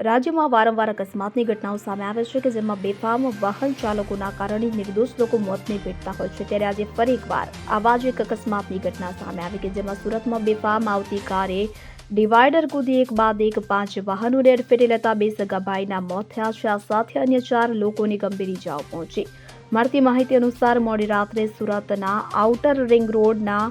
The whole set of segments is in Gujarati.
રાજ્યમાં વારંવાર અકસ્માતની ઘટનાઓ સામે આવે છે કે જેમાં બેફામ વાહન ચાલકોના કારણે નિર્દોષ લોકો મોતને ભેટતા હોય છે। ત્યારે આજે ફરી એકવાર આવા જ એક અકસ્માતની ઘટના સામે આવી કે જેમાં સુરતમાં બેફામ આવતી કારે ડિવાઈડર કૂદી એક બાદ એક 5 વાહનોને અડફેટે લેતા 2 સગા ભાઈના મોત થયા છે। આ સાથે અન્ય 4 લોકોને ગંભીર ઇજાઓ પહોંચી। મળતી માહિતી અનુસાર મોડી રાત્રે સુરતના આઉટર રિંગ રોડના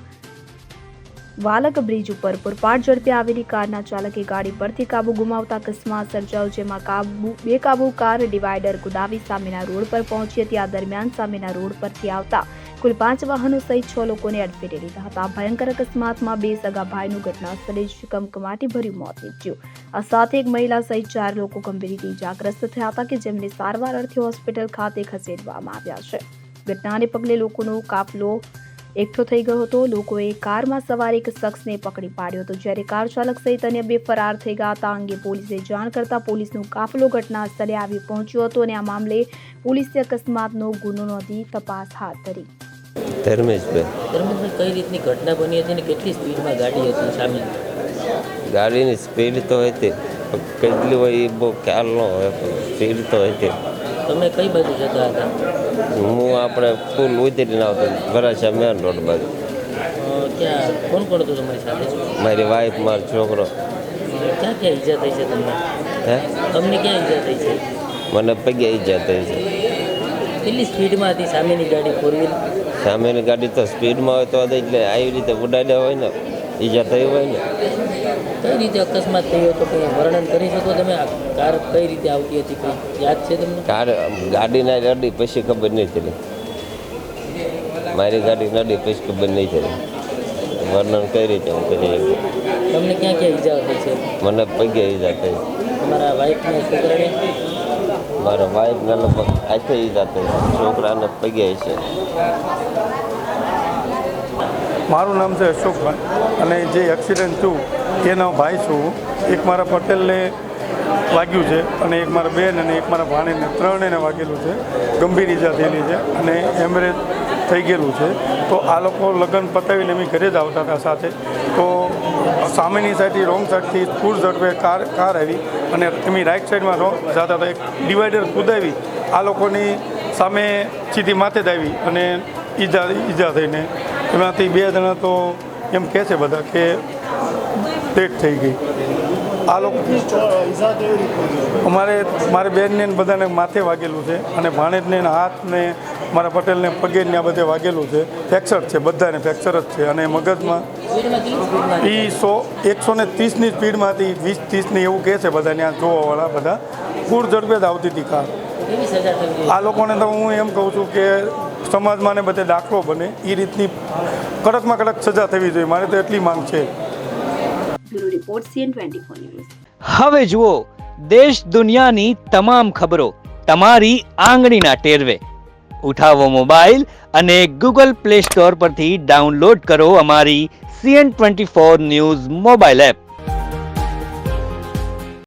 વાલક બ્રિજ ઉપર પૂરપાટ ઝડપે આવેલી કારના ચાલકે ગાડી પરથી કાબુ ગુમાવતા અકસ્માત સર્જાયો, જેમાં બેકાબુ કાર ડિવાઈડર કુદાવી સામેના રોડ પર પહોંચી હતી। આ દરમિયાન સામેના રોડ પરથી આવતા કુલ 5 વાહનો સહિત 6 લોકોને અડફેટે લીધા હતા। આ ભયંકર અકસ્માતમાં 2 સગા ભાઈનું ઘટના સ્થળે જ કમકમાટીભર્યું મોત નીપજ્યું। આ સાથે એક મહિલા સહિત 4 લોકો ગંભીર રીતે ઇજાગ્રસ્ત થયા હતા કે જેમને સારવાર અર્થે હોસ્પિટલ ખાતે ખસેડવામાં આવ્યા છે। ઘટનાને પગલે લોકોનો કાફલો એકઠો થઈ ગયો હતો। લોકોએ કારમાં સવાર એક શખ્સને પકડી પાડ્યો હતો, જ્યારે કાર ચાલક સહિત અન્ય 2 ફરાર થઈ ગયા હતા। આ અંગે પોલીસે જાણ કરતા પોલીસનો કાફલો ઘટના સ્થળે આવી પહોંચ્યો હતો અને આ મામલે પોલીસે અકસ્માતનો ગુનો નોંધી તપાસ હાથ ધરી। ધર્મેશભાઈ, કઈ રીતની ઘટના બની હતી અને કેટલી સ્પીડમાં ગાડી હતી સામે? ગાડીની સ્પીડ તો હતી, કેટલી હોય એ બહુ ખ્યાલ ન હોય, સ્પીડ તો હતી। તમે કઈ બાજુ જતા હતા? હું આપણે પુલ ઉતરીને આવતો વરાછા મેન રોડ બાજુ। ક્યાં કોણ કોણ હતું તમારી સાથે? મારી વાઈફ, મારો છોકરો। ક્યાં ક્યાં ઈજા થઈ છે તમને? હે, તમને ક્યાં ઈજા થઈ છે? મને પગે ઈજા થઈ છે। કેટલી સ્પીડમાં હતી સામેની ગાડી, ફોર વ્હીલ? સામેની ગાડી તો સ્પીડમાં હોય તો એટલે આવી રીતે ઉડાડ્યા હોય ને, ઈજા થઈ હોય ને। કઈ રીતે અકસ્માત થયો હતો, કંઈ વર્ણન કરી શકો તમે? આ કાર કઈ રીતે આવતી હતી, કંઈ યાદ છે તમને? કાર ગાડીના નડી પછી ખબર નહીં ચડી, મારી ગાડી નડી પછી ખબર નહીં ચડી। વર્ણન કઈ રીતે હું કરી શકું? તમને ક્યાં ક્યાં ઈજા થઈ છે? મને પગે ઈજા થઈ। તમારા વાઈફને, છોકરાને? મારા વાઈફને લગભગ હાથે ઈજા થઈ, છોકરાને પગે છે। મારું નામ છે અશોકભાઈ અને જે એક્સિડન્ટ થયું એનો ભાઈ છું। એક મારા પટેલને વાગ્યું છે અને એક મારા બેન અને એક મારા ભાણીને, ત્રણેયને વાગેલું છે, ગંભીર ઈજા થયેલી છે અને એમરેજ થઈ ગયેલું છે। તો આ લોકો લગ્ન પતાવીને અમે ઘરે જ આવતા હતા સાથે, તો સામેની સાઈડથી રોંગ સાઈડથી ફૂલ ઝડપે કાર આવી અને એમની રાઈટ સાઈડમાં જતા હતા, એક ડિવાઈડર કૂદાવી આ લોકોની સામે સીધી માથે જ આવી અને ઈજા થઈને એમાંથી 2 જણા તો એમ કહે છે બધા કે ડેથ થઈ ગઈ। આ લોકો મારે બેનને બધાને માથે વાગેલું છે અને ભાણેજને હાથને, મારા પટેલને પગે ને આ બધે વાગેલું છે, ફ્રેક્ચર છે, બધાને ફ્રેક્ચર જ છે। અને મગજમાં એ 130ની સ્પીડમાંથી 20-30ની એવું કહે છે બધા ત્યાં જોવાવાળા, બધા પૂર ઝડપે જ આવતી હતી કાર। આ લોકોને તો હું એમ કહું છું કે સમાજમાં ને બધે દાખલો બને એ રીતની કડકમાં કડક સજા થવી જોઈએ, મારે તો એટલી માંગ છે। હવે જુઓ દેશ દુનિયાની તમામ ખબરો તમારી આંગળીના ટેરવે। ઉઠાવો મોબાઈલ અને Google Play Store પરથી ડાઉનલોડ કરો અમારી CN24 ન્યૂઝ મોબાઈલ એપ।